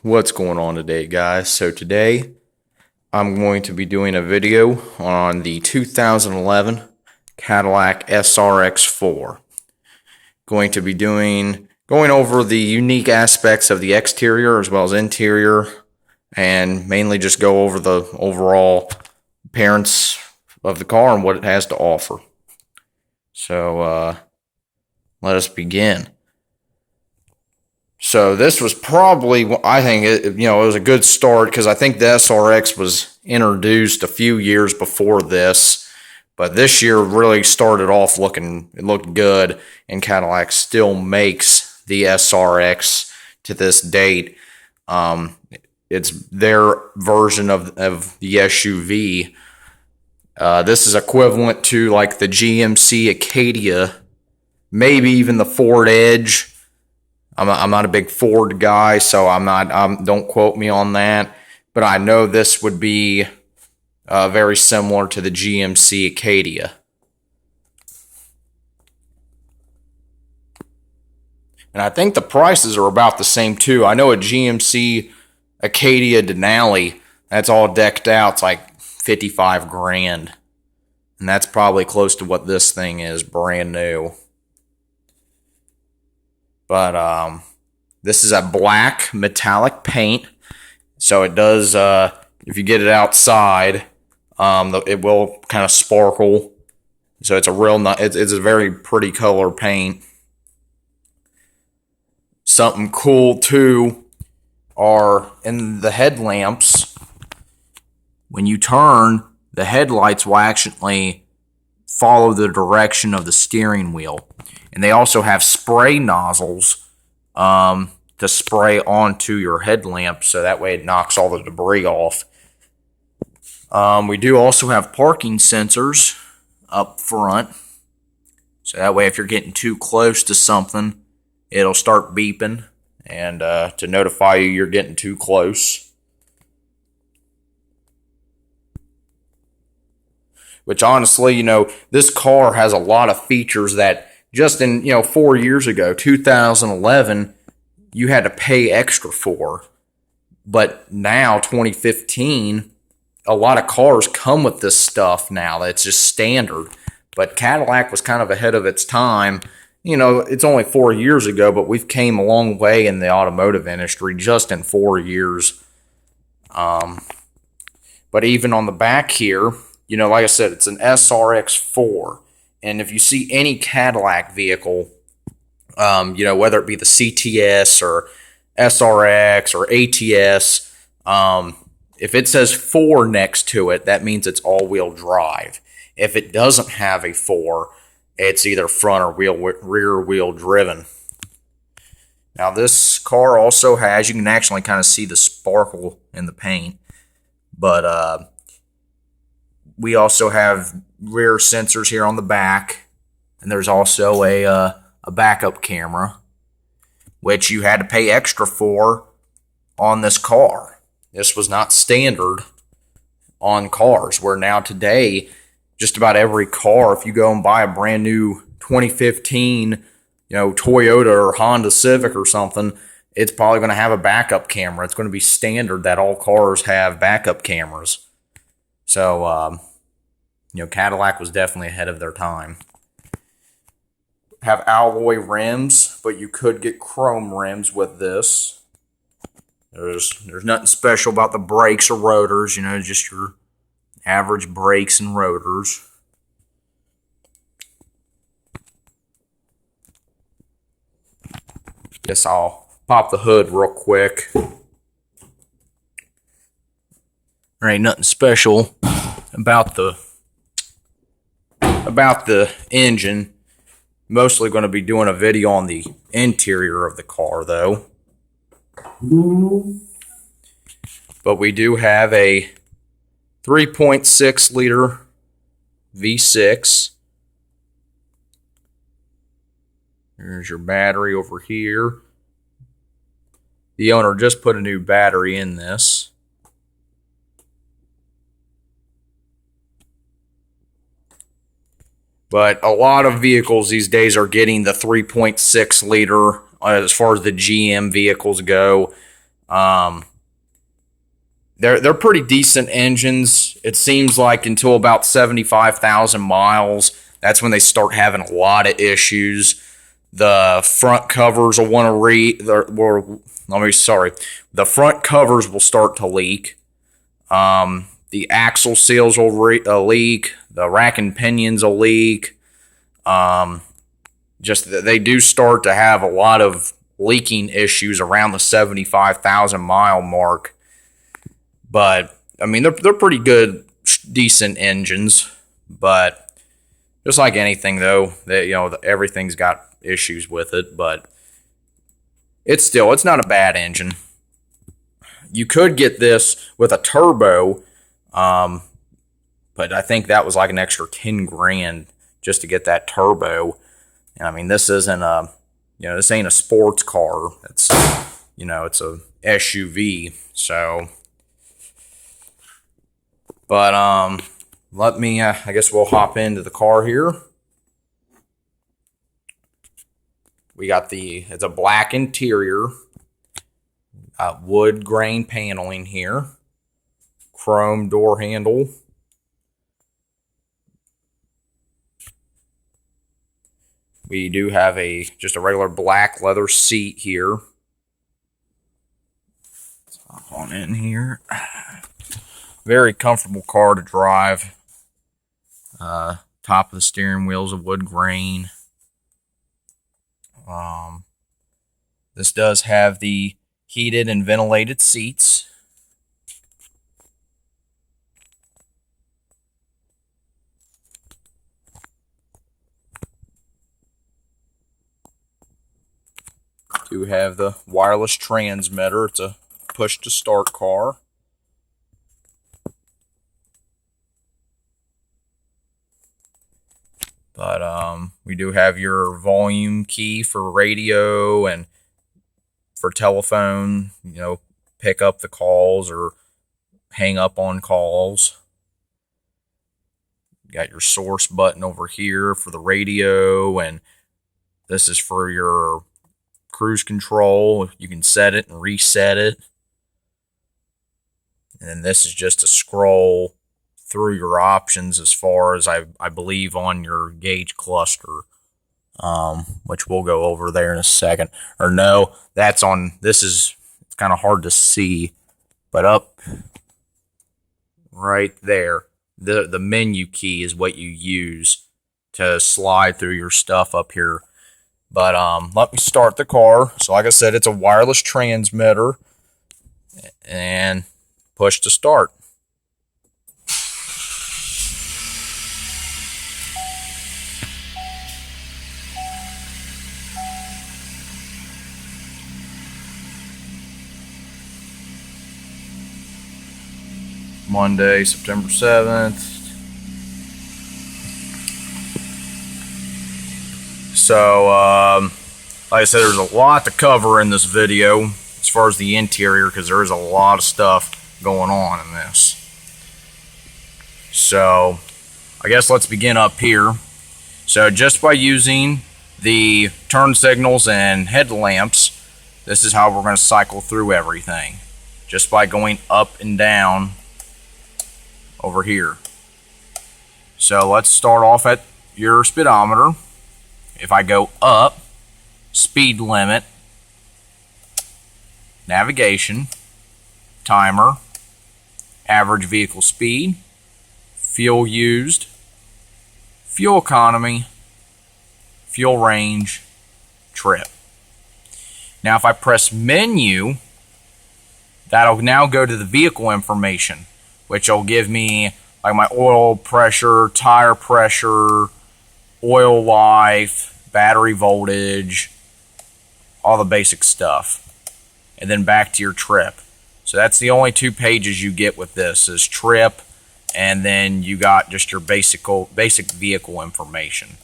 What's going on today, guys? So today I'm going to be doing a video on the 2011 Cadillac SRX4. Going to be going over the unique aspects of the exterior as well as interior, and mainly just go over the overall appearance of the car and what it has to offer. So let us begin. So this was probably, I think, it was a good start because I think the SRX was introduced a few years before this, but this year really started off it looked good, and Cadillac still makes the SRX to this date. It's their version of the SUV. This is equivalent to like the GMC Acadia, maybe even the Ford Edge. I'm not a big Ford guy, so don't quote me on that, but I know this would be very similar to the GMC Acadia. And I think the prices are about the same too. I know a GMC Acadia Denali, that's all decked out, it's like 55 grand. And that's probably close to what this thing is, brand new. But this is a black metallic paint, so it does, if you get it outside, it will kind of sparkle. So it's it's a very pretty color paint. Something cool too are in the headlamps. When you turn, the headlights will actually follow the direction of the steering wheel. And they also have spray nozzles to spray onto your headlamp, so that way it knocks all the debris off. We do also have parking sensors up front, so that way if you're getting too close to something, it'll start beeping and to notify you you're getting too close. Which honestly, this car has a lot of features that just in 4 years ago, 2011, you had to pay extra for. But now, 2015, a lot of cars come with this stuff now. That's just standard. But Cadillac was kind of ahead of its time. It's only 4 years ago, but we've came a long way in the automotive industry just in 4 years. But even on the back here, like I said, it's an SRX4. And if you see any Cadillac vehicle, whether it be the CTS or SRX or ATS, if it says 4 next to it, that means it's all-wheel drive. If it doesn't have a 4, it's either front or rear-wheel driven. Now, this car also has, you can actually kind of see the sparkle in the paint, but we also have rear sensors here on the back, and there's also a backup camera, which you had to pay extra for on this car. This was not standard on cars, where now today, just about every car, if you go and buy a brand new 2015, Toyota or Honda Civic or something, it's probably going to have a backup camera. It's going to be standard that all cars have backup cameras. So, Cadillac was definitely ahead of their time. Have alloy rims, but you could get chrome rims with this. There's nothing special about the brakes or rotors, just your average brakes and rotors. Guess I'll pop the hood real quick. There ain't nothing special about the engine. Mostly going to be doing a video on the interior of the car, though. But we do have a 3.6 liter V6. There's your battery over here. The owner just put a new battery in this. But a lot of vehicles these days are getting the 3.6 liter as far as the GM vehicles go. They're pretty decent engines. It seems like until about 75,000 miles, that's when they start having a lot of issues. The front covers will want to the front covers will start to leak. The axle seals will leak. The rack and pinions will leak. Just they do start to have a lot of leaking issues around the 75,000 mile mark. But I mean, they're pretty good, decent engines. But just like anything, though, everything's got issues with it. But it's not a bad engine. You could get this with a turbo, but I think that was like an extra 10 grand just to get that turbo. And I mean, this isn't this ain't a sports car. It's it's a SUV. So, but let me. I guess we'll hop into the car here. We got it's a black interior, wood grain paneling here, chrome door handle. We do have just a regular black leather seat here. Let's hop on in here. Very comfortable car to drive. Top of the steering wheel's a wood grain. This does have the heated and ventilated seats. Do have the wireless transmitter. It's a push to start car. But we do have your volume key for radio and for telephone, pick up the calls or hang up on calls. Got your source button over here for the radio, and this is for your cruise control. You can set it and reset it. And then this is just to scroll through your options as far as I believe on your gauge cluster, which we'll go over there in a second. Or no, it's kind of hard to see, but up right there, the menu key is what you use to slide through your stuff up here. But let me start the car. So like I said, it's a wireless transmitter and push to start. Monday, September 7th. So, like I said, there's a lot to cover in this video as far as the interior, because there is a lot of stuff going on in this. So, I guess let's begin up here. So, just by using the turn signals and headlamps, this is how we're going to cycle through everything. Just by going up and down over here. So let's start off at your speedometer. If I go up, speed limit, navigation, timer, average vehicle speed, fuel used, fuel economy, fuel range, trip. Now if I press menu, that'll now go to the vehicle information, which will give me like my oil pressure, tire pressure, oil life, battery voltage, all the basic stuff. And then back to your trip. So that's the only two pages you get with this is trip, and then you got just your basic vehicle information.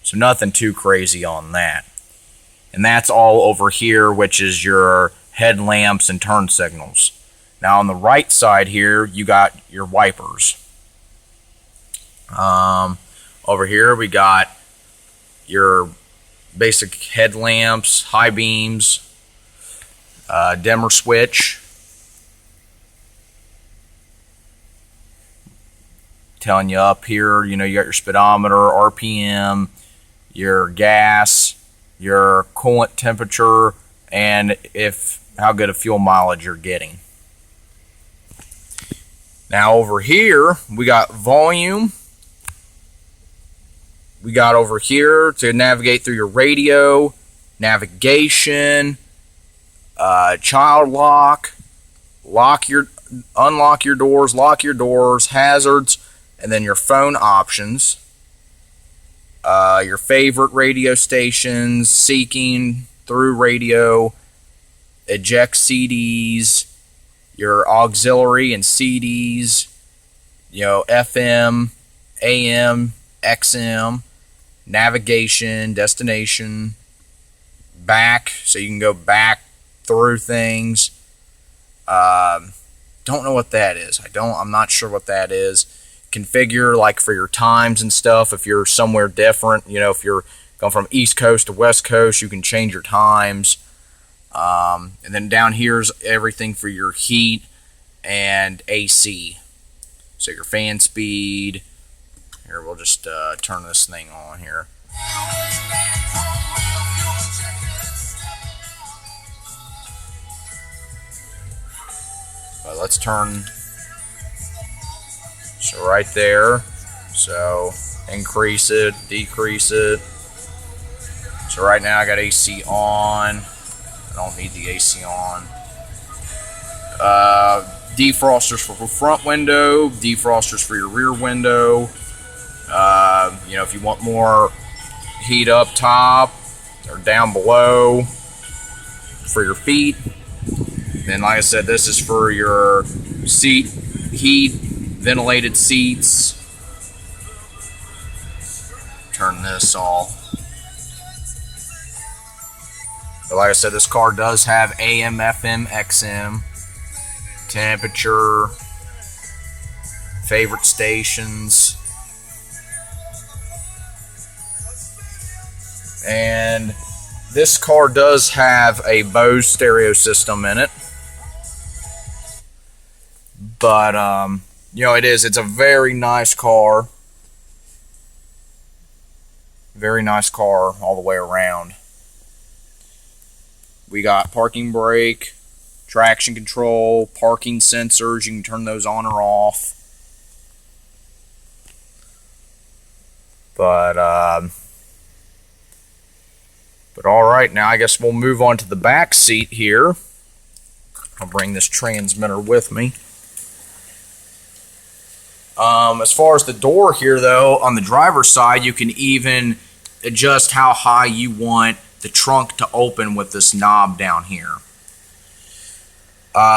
So nothing too crazy on that. And that's all over here, which is your headlamps and turn signals. Now on the right side here, you got your wipers. Over here we got your basic headlamps, high beams, dimmer switch, telling you up here, you got your speedometer, RPM, your gas, your coolant temperature, and how good of fuel mileage you're getting. Now over here, we got volume. We got over here to navigate through your radio, navigation, child lock, unlock your doors, lock your doors, hazards, and then your phone options. Your favorite radio stations, seeking through radio, eject CDs, your auxiliary and CDs, FM, AM, XM, navigation, destination, back, so you can go back through things. Don't know what that is. I'm not sure what that is. Configure like for your times and stuff. If you're somewhere different, if you're going from East Coast to West Coast, you can change your times. And then down here's everything for your heat and AC. So your fan speed. Here, we'll just turn this thing on here. But let's turn. So right there. So increase it, decrease it. So right now I got AC on. I don't need the AC on. Defrosters for front window, defrosters for your rear window. If you want more heat up top or down below for your feet. Then, like I said, this is for your seat heat, ventilated seats. Turn this off. But like I said, this car does have AM, FM, XM, temperature, favorite stations, and this car does have a Bose stereo system in it. But it's a very nice car. Very nice car all the way around. We got parking brake, traction control, parking sensors. You can turn those on or off. But all right, now I guess we'll move on to the back seat here. I'll bring this transmitter with me. As far as the door here, though, on the driver's side, you can even adjust how high you want the trunk to open with this knob down here.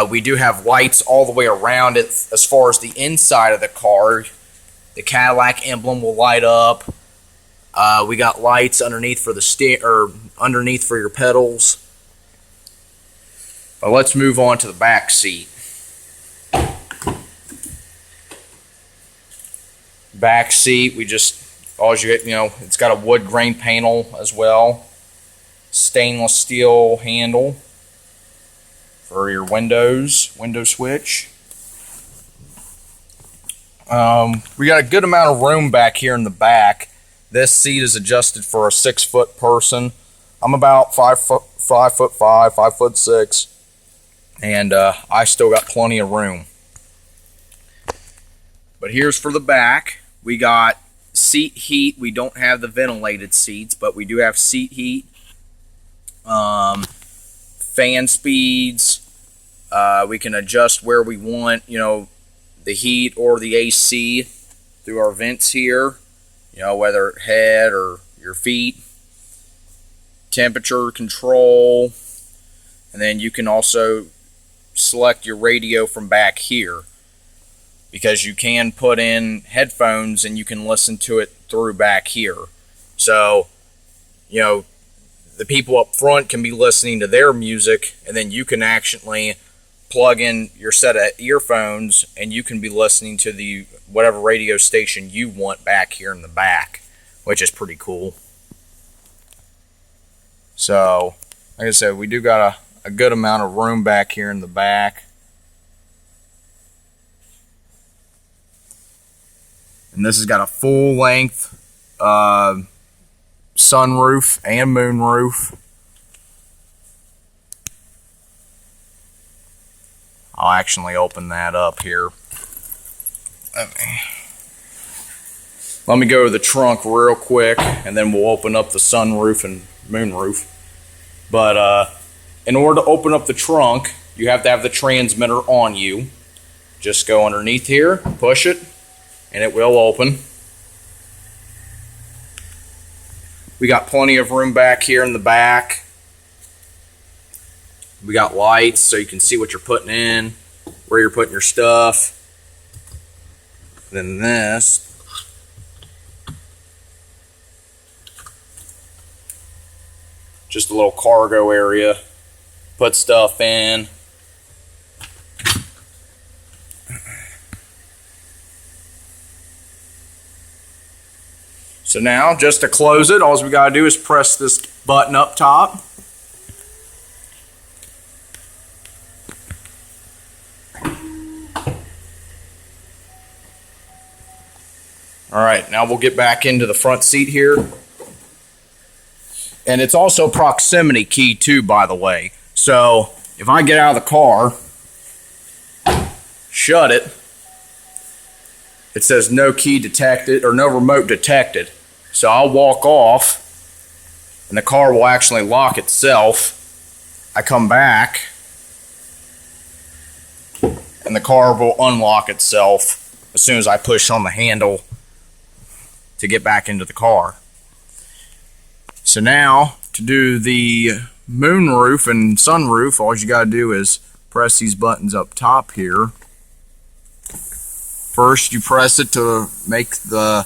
We do have lights all the way around it. As far as the inside of the car, the Cadillac emblem will light up. We got lights underneath for the underneath for your pedals. But let's move on to the back seat. Back seat, it's got a wood grain panel as well. Stainless steel handle for your window switch. We got a good amount of room back here in the back. This seat is adjusted for a 6-foot person. I'm about 5'5", 5'6", and I still got plenty of room. But here's for the back. We got seat heat. We don't have the ventilated seats, but we do have seat heat. Fan speeds. We can adjust where we want, the heat or the AC through our vents here. Whether head or your feet. Temperature control. And then you can also select your radio from back here, because you can put in headphones and you can listen to it through back here. So, the people up front can be listening to their music, and then you can actually plug in your set of earphones and you can be listening to the whatever radio station you want back here in the back, which is pretty cool. So, like I said, we do got a good amount of room back here in the back. And this has got a full length sunroof and moonroof. I'll actually open that up here. Let me go to the trunk real quick, and then we'll open up the sunroof and moonroof. But in order to open up the trunk, you have to have the transmitter on you. Just go underneath here, push it, and it will open. We got plenty of room back here in the back. We got lights so you can see what you're putting in, where you're putting your stuff. Then this. Just a little cargo area. Put stuff in. So now, just to close it, all we got to do is press this button up top. Alright, now we'll get back into the front seat here. And it's also proximity key too, by the way. So, if I get out of the car, shut it, it says no key detected, or no remote detected. So I'll walk off, and the car will actually lock itself. I come back, and the car will unlock itself as soon as I push on the handle to get back into the car. So now, to do the moonroof and sunroof, all you gotta do is press these buttons up top here. First, you press it to make the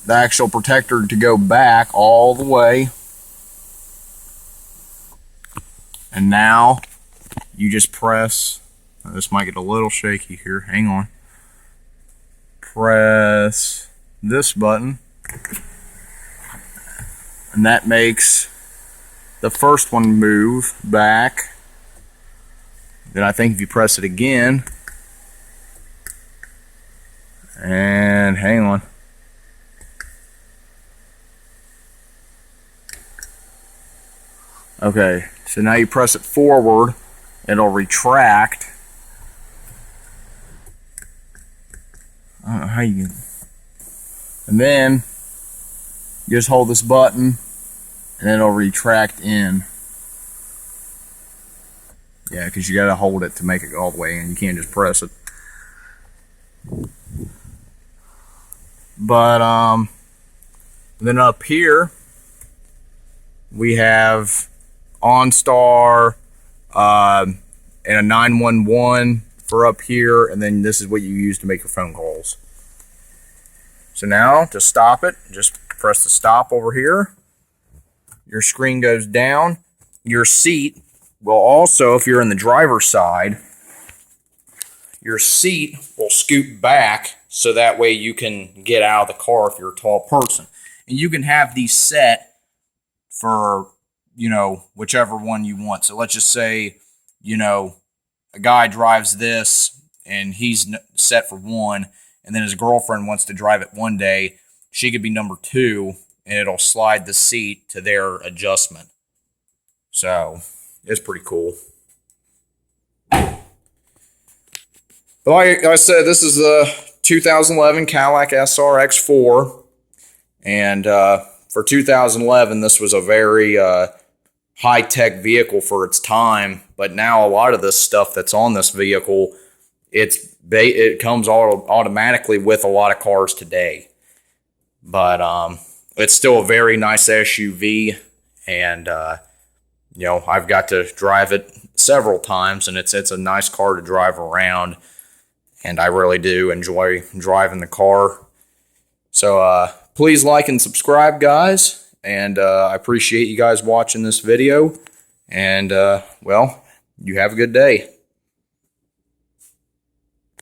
actual protector to go back all the way. And now, you just press, this might get a little shaky here, hang on. Press this button. And that makes the first one move back. Then I think if you press it again, and hang on. Okay, so now you press it forward, it'll retract. I don't know how you can. And then you just hold this button and it'll retract in. Yeah, because you gotta hold it to make it go all the way in. You can't just press it. But then up here we have OnStar and a 911 for up here, and then this is what you use to make your phone calls. So now to stop it, just press the stop over here. Your screen goes down. Your seat will also, if you're in the driver's side, your seat will scoot back so that way you can get out of the car if you're a tall person. And you can have these set for, you know, whichever one you want. So let's just say, you know, a guy drives this and he's set for 1, and then his girlfriend wants to drive it one day. She could be number 2, and it'll slide the seat to their adjustment. So, it's pretty cool. But like I said, this is the 2011 Cadillac SRX4. And for 2011, this was a very high-tech vehicle for its time. But now a lot of this stuff that's on this vehicle, it comes automatically with a lot of cars today. But it's still a very nice SUV, and you know, I've got to drive it several times, and it's a nice car to drive around, and I really do enjoy driving the car. So please like and subscribe, guys, and I appreciate you guys watching this video, and well, you have a good day.